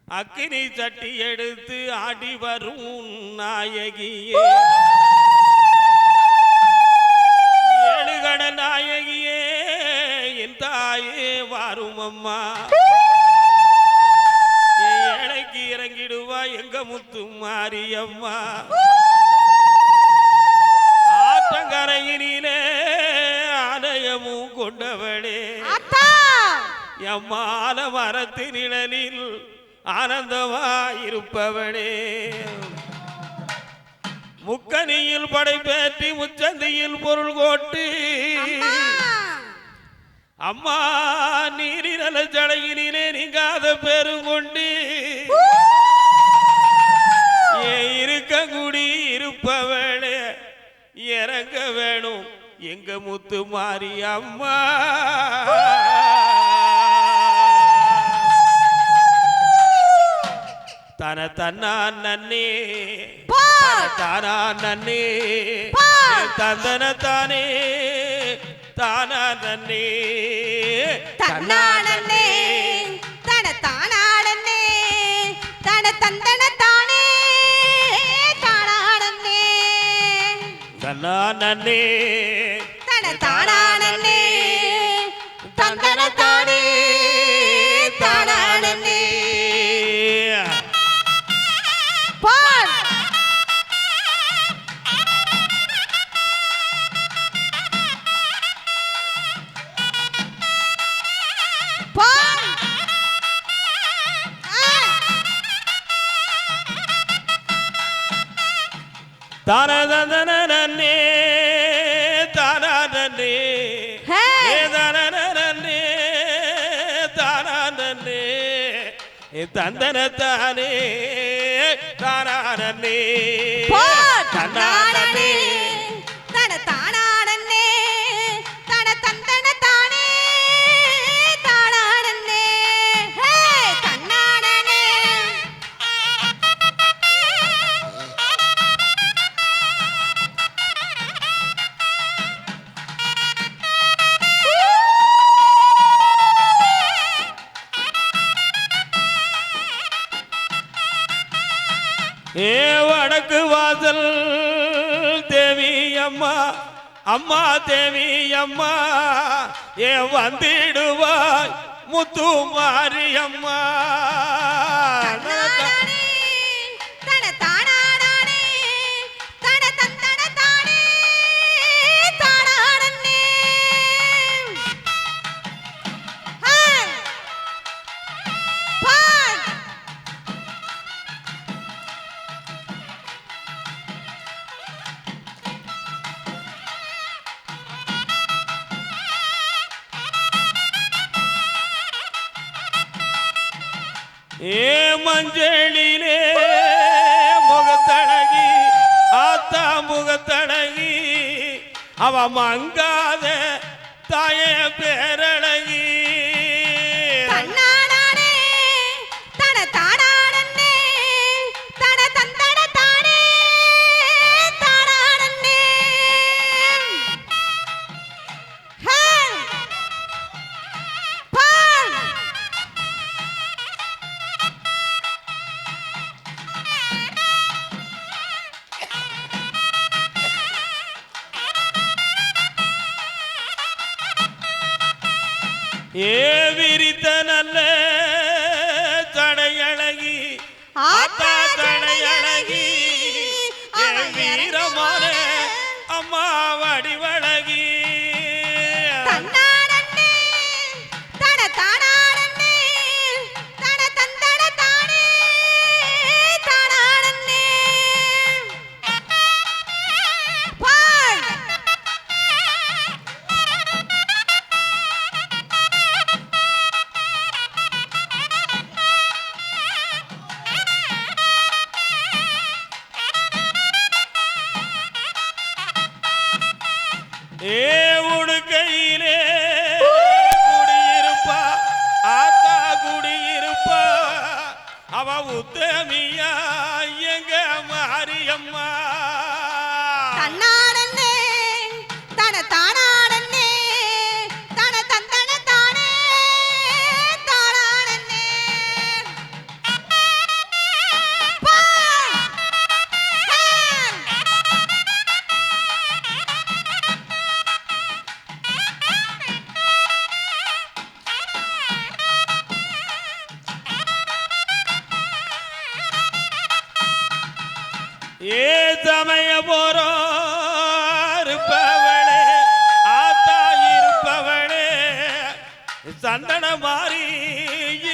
அக்கினி சட்டி எடுத்து ஆடி வரும் நாயகியே, ஏழுகட நாயகியே, என் தாயே வாரும் அம்மா. ஏழைக்கு இறங்கிடுவா எங்க முத்து மாரியம்மா. ஆற்றங்கரையினிலே ஆலயமும் கொண்டவளே, எம்மால மரத்து நிழலில் ஆனந்தமாயிருப்பவளே, முக்கனியில் படைப்பேற்றி முச்சந்தியில் பொருள் கோட்டு அம்மா நீரிநல ஜடையினிலே நீங்காத பெருங்கொண்டு இருக்கங்குடி இருப்பவளே, இறங்க வேணும் எங்க முத்து மாறி அம்மா. தன தன்னா நன்னே தானா நன்னே தந்தன தானே தானா நன்னே தன்னா நன்னே தன தானா நன்னே தன தந்தன தானே தானா நன்னே தன்னா நன்னே தன தானா நன்னே தந்தன தானே தானா நன்னே. தானே தானே தானே தானே தந்தன தானே தானே தன்னானே தன தானே தன தந்தன தானே தானே தன்னானே. ஏ வடக்கு வாசல் தேவி அம்மா, அம்மா தேவி அம்மா, ஏ வந்திடுவாய் முத்து மாரியம்மா. தன தானே தன தந்தன தானே தானே ஏ மஞ்சளிலே முகத்தழகி ஆத்தா முகத்தழகி, அவ மங்காத தாயே பேரழகி. தன்னானே தன தானே தன தந்தன தானே தானே ஏ விரித்த நல்ல தடையழகி ஆத்தா தடையழகி, ஏ வீரமான அம்மா வடிவழகி. தன்னானே தன தானே தன தந்தன தானே தானே ஏ உடுக்கையிலே குடியிருப்பா ஆத்தா குடியிருப்பா, அவ உத்தமியா எங்க மாரியம்மா. தன்னானே தன தானே தன தந்தன தானே தானே ஏ சமய போறோ இருப்பவளே ஆத்தா இருப்பவளே சந்தன மாறி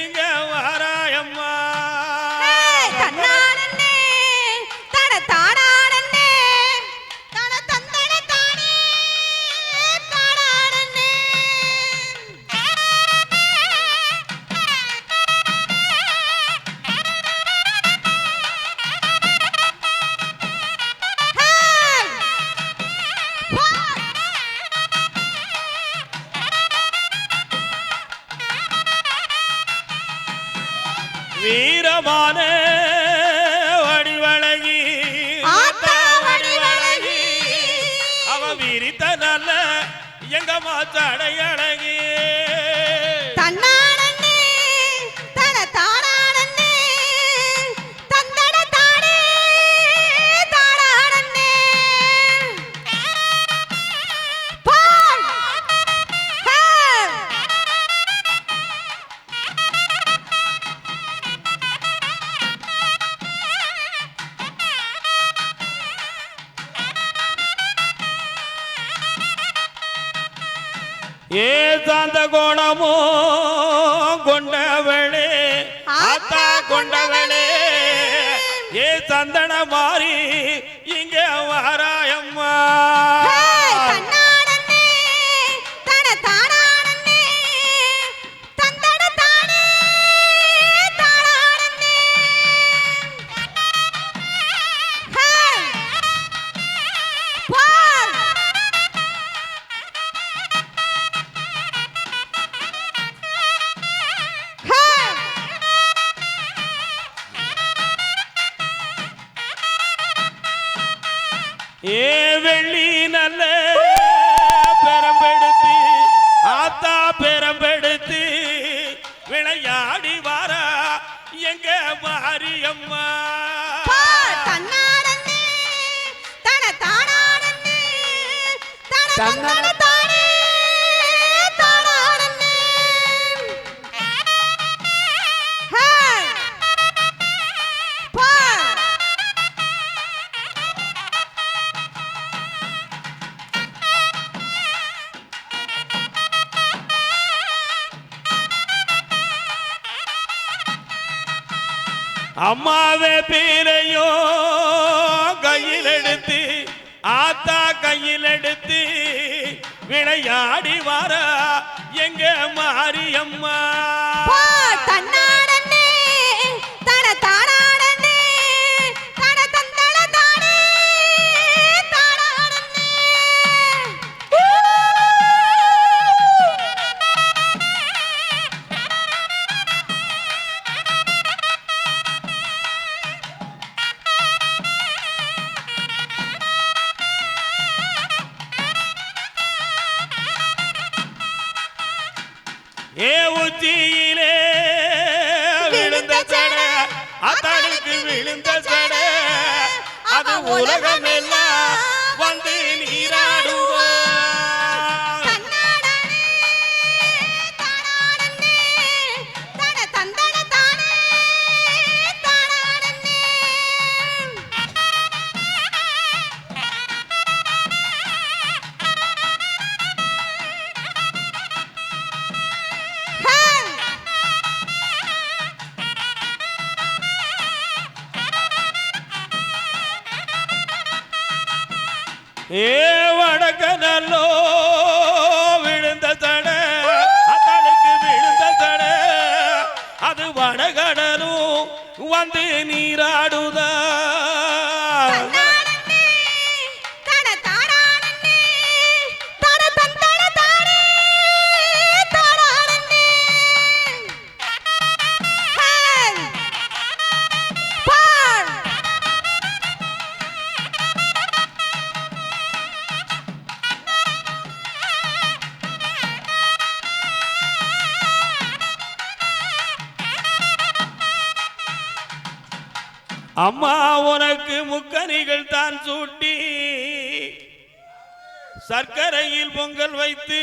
இங்க வாராயம்மா தன்னாடன்னே தன தாடாடன்னே தன தந்தன தானே தாடாடன்னே வீரமான வடிவழகி ஆத்தா வடிவழகி அவ விரித்த நல்ல எங்க மாச்சாடை அழகி தன்னாடன்னே தன தாடாடன்னே தந்தன தானே தாடாடன்னே பால் ஹே ஏ சாந்த கோணமோ கொண்டவளே ஆத்தா கொண்டவளே ஏ சந்தன மாறி இங்க வாராயம்மா தன்னாடன்னே தன தாடாடன்னே தந்தன தானே தாடாடன்னே ஹே பால் ஹே ஏ வெள்ளி நல்ல பெரம்பெடுத்து ஆத்தா பெரம்பெடுத்து விளையாடி வாரா எங்க மாரியம்மா தன்னாடன்னே தன தாடாடன்னே தன தந்தன தானே தாடாடன்னே ஹே பால் அம்மாவே பேரையோ கையில் எடுத்து ஆத்தா கையில் எடுத்து விளையாடி வாரா எங்க மாரியம்மா தன்னாடன்னே தன தாடாடன்னே தன தந்தன தானே தாடாடன்னே ஏ உச்சியிலே விழுந்த சட அத்தனுக்கு விழுந்த சட அது உலகம் எல்லாம் வந்து நீராடுவா தன்னாடனே தாடாடன்னே தன தந்தன தானே தாடாடன்னே ஹே ஏ வடக்கனல்லோ விழுந்த தட அத்தனுக்கு விழுந்த தட அது வடகடலும் வந்து நீராடுதா தன்னாடன்னே தன தாடாடன்னே தன தந்தன தானே தாடாடன்னே ஹே பால் அம்மா உனக்கு முக்கனிகள் தான் சூட்டி சர்க்கரையில் பொங்கல் வைத்து